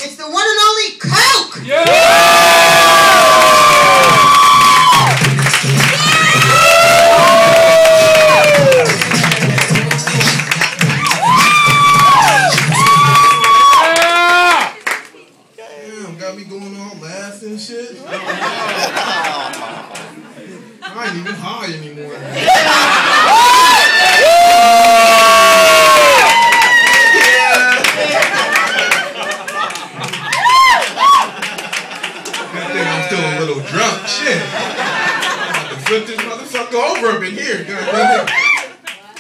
It's the one and only Coke! Yeah! Damn, got me going all last and shit. I ain't even high anymore. Drunk shit. I'm about to flip this motherfucker over up in here.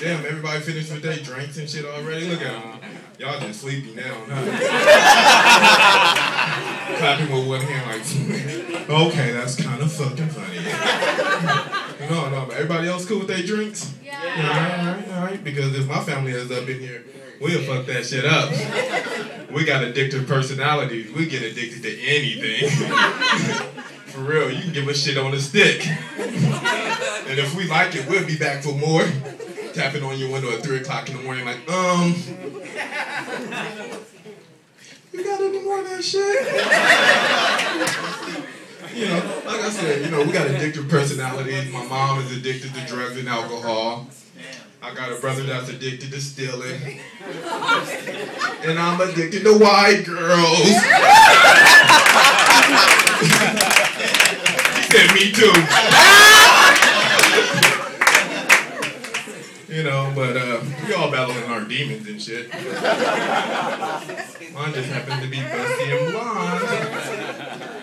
Damn, everybody finished with their drinks and shit already. Look at them. Y'all just sleepy now. Clapping with one hand like, okay, that's kind of fucking funny. No, but everybody else cool with their drinks? Yeah. All right. Because if my family is up in here, we'll fuck that shit up. We got addictive personalities. We get addicted to anything. For real, you can give us shit on a stick. And if we like it, we'll be back for more. Tapping on your window at 3 o'clock in the morning like, you got any more of that shit? You know, like I said, you know, we got addictive personalities. My mom is addicted to drugs and alcohol. I got a brother that's addicted to stealing. And I'm addicted to white girls. He said me too. You know, but we all battling our demons and shit. Mine just happens to be busty and blonde.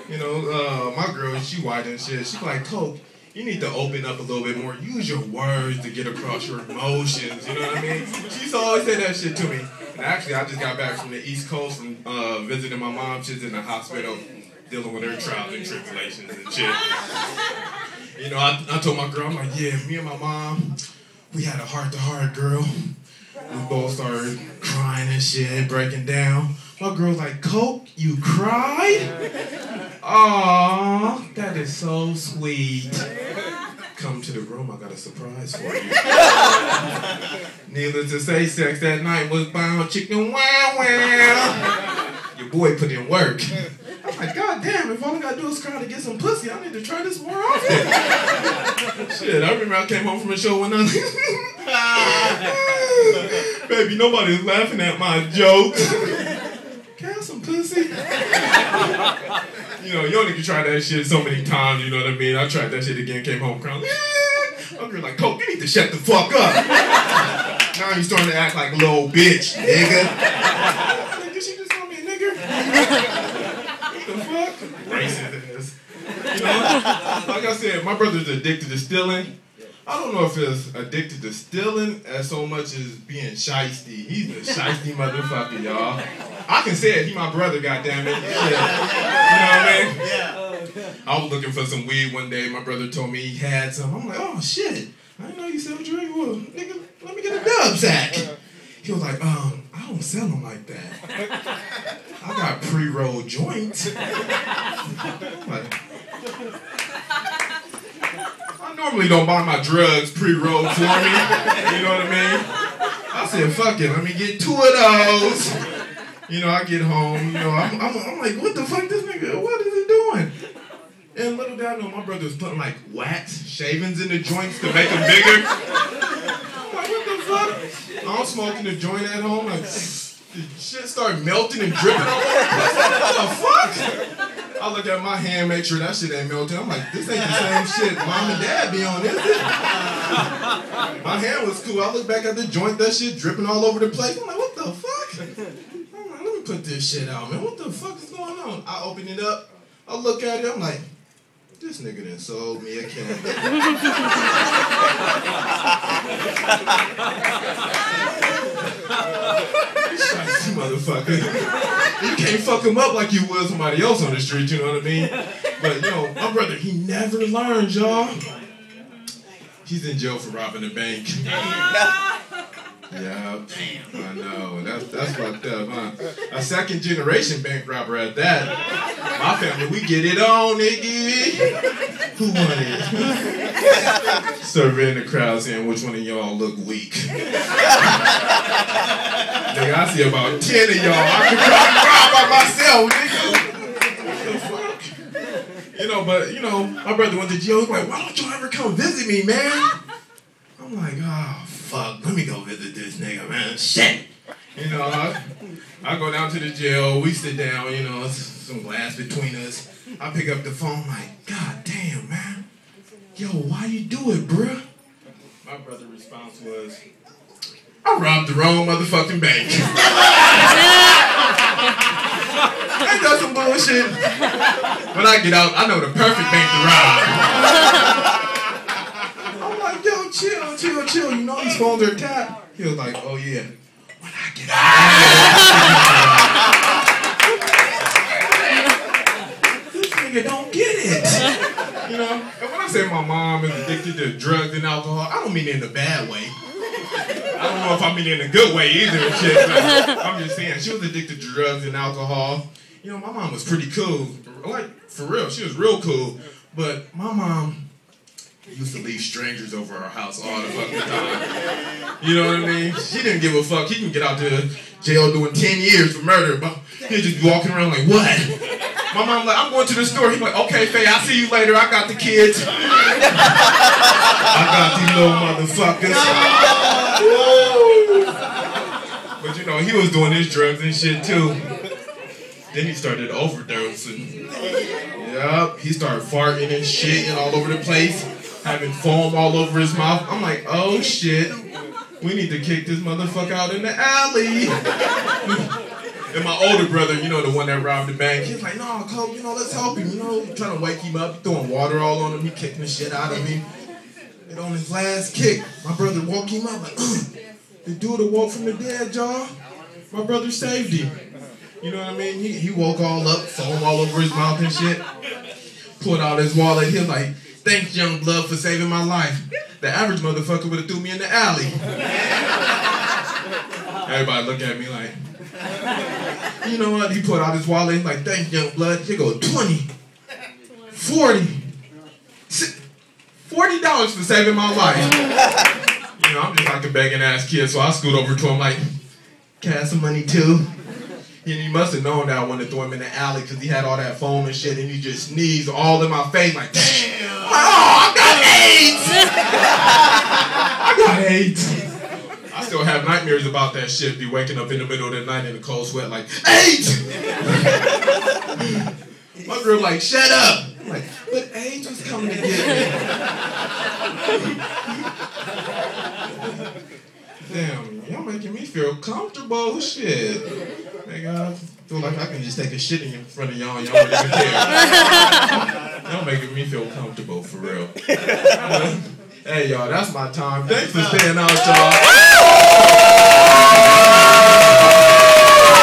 You know, my girl, she white and shit. She like, Coke, you need to open up a little bit more. Use your words to get across your emotions. You know what I mean? She's always said that shit to me. And actually, I just got back from the East Coast from visiting my mom. She's in the hospital dealing with her trials and tribulations and shit. You know, I told my girl, I'm like, yeah, me and my mom, we had a heart-to-heart, girl. We both started crying and shit, breaking down. My girl's like, Coke, you cried? Aw, that is so sweet. Come to the room, I got a surprise for you. Needless to say, sex that night was bound chicken wow wow. Your boy put in work. I'm like, God damn, if all I gotta do is cry to get some pussy, I need to try this more often. Shit, I remember I came home from a show one night. Baby, nobody's laughing at my jokes. Can I have some pussy? You know, you only can try that shit so many times, you know what I mean? I tried that shit again, came home crying. My girl like, Coke, you need to shut the fuck up. Now you starting to act like a little bitch, nigga. Did she just call me a nigger? What the fuck? Racist ass. You know, like I said, my brother's addicted to stealing. I don't know if it's addicted to stealing as so much as being shiesty. He's a shiesty motherfucker, y'all. I can say it, he my brother, goddammit. Yeah. You know what I mean? Yeah. I was looking for some weed one day. My brother told me he had some. I'm like, oh shit. I didn't know you sell drink. Well, nigga, let me get a dub sack. He was like, I don't sell them like that. I got pre-rolled joints. I'm like, I normally don't buy my drugs pre-rolled for me. You know what I mean? I said, fuck it, let me get 2 of those. You know, I get home, you know, I'm like, what the fuck, this nigga, what is he doing? And little did I know, my brother was putting like wax shavings in the joints to make them bigger. I'm like, what the fuck? I'm smoking the joint at home, like, the shit started melting and dripping all over the place. What the fuck? I look at my hand, make sure that shit ain't melting. I'm like, this ain't the same shit mom and dad be on, is it? My hand was cool. I look back at the joint, that shit dripping all over the place. I'm like, what the fuck? I'm like, let me put this shit out, man. What the fuck is going on? I open it up. I look at it. I'm like, this nigga done sold me a can. Shiesty motherfucker. You can't fuck him up like you would somebody else on the street, you know what I mean? But, you know, my brother, he never learned, y'all. He's in jail for robbing a bank. Yeah, I know. That's fucked up, huh? A second-generation bank robber at that. My family, we get it on, nigga. Who won it? Surveying the crowd saying which one of y'all look weak. Nigga, I see about 10 of y'all. I could cry by myself, nigga. The fuck? You know, but, you know, my brother went to jail. He was like, why don't you ever come visit me, man? I'm like, oh, fuck. Let me go visit this nigga, man. Shit. You know, I go down to the jail. We sit down, you know, some glass between us. I pick up the phone, like, God damn, man. Yo, why you do it, bruh? My brother's response was, I robbed the wrong motherfucking bank. Ain't that some bullshit? When I get out, I know the perfect bank to rob. I'm like, yo, chill. You know these phones are tapped. He was like, oh yeah. When I get out. This nigga don't get it. You know? And when I say my mom is addicted to drugs and alcohol, I don't mean it in a bad way. I don't know if I mean it in a good way either and shit, but I'm just saying, she was addicted to drugs and alcohol. You know, my mom was pretty cool. Like, for real, she was real cool. But my mom used to leave strangers over her house all the fucking time. You know what I mean? She didn't give a fuck. He can get out to jail doing 10 years for murder, but he'd just be walking around like, what? My mom like, I'm going to the store. He's like, okay, Faye, I'll see you later. I got the kids. I got these little motherfuckers. But you know, he was doing his drugs and shit too. Then he started overdosing. Yup, he started farting and shit and all over the place, having foam all over his mouth. I'm like, oh shit, we need to kick this motherfucker out in the alley. And my older brother, you know, the one that robbed the bank, he's like, no, Cole, you know, let's help him. You know, trying to wake him up, throwing water all on him, he kicking the shit out of me. And on his last kick, my brother woke him up like, the dude that woke from the dead, y'all. My brother saved him. You know what I mean? He woke all up, foam all over his mouth and shit. Pulled out his wallet. He was like, thanks, young blood, for saving my life. The average motherfucker would have threw me in the alley. Everybody look at me like, you know what? He pulled out his wallet. He's like, thanks, young blood. Here go 20, 40, $40 for saving my life. You know, I'm just like a begging ass kid, so I scoot over to him like, can I have some money too? And he must have known that I wanted to throw him in the alley because he had all that foam and shit, and he just sneezed all in my face like, damn! Oh, I got AIDS! I got AIDS! I still have nightmares about that shit, be waking up in the middle of the night in a cold sweat like, AIDS! My girl like, shut up! I'm like, but AIDS was coming to get me. Damn, y'all making me feel comfortable, shit. Nigga, I feel like I can just take a shit in front of y'all and y'all don't even care. Y'all making me feel comfortable, for real. Hey, y'all, that's my time. Thanks for staying out, y'all.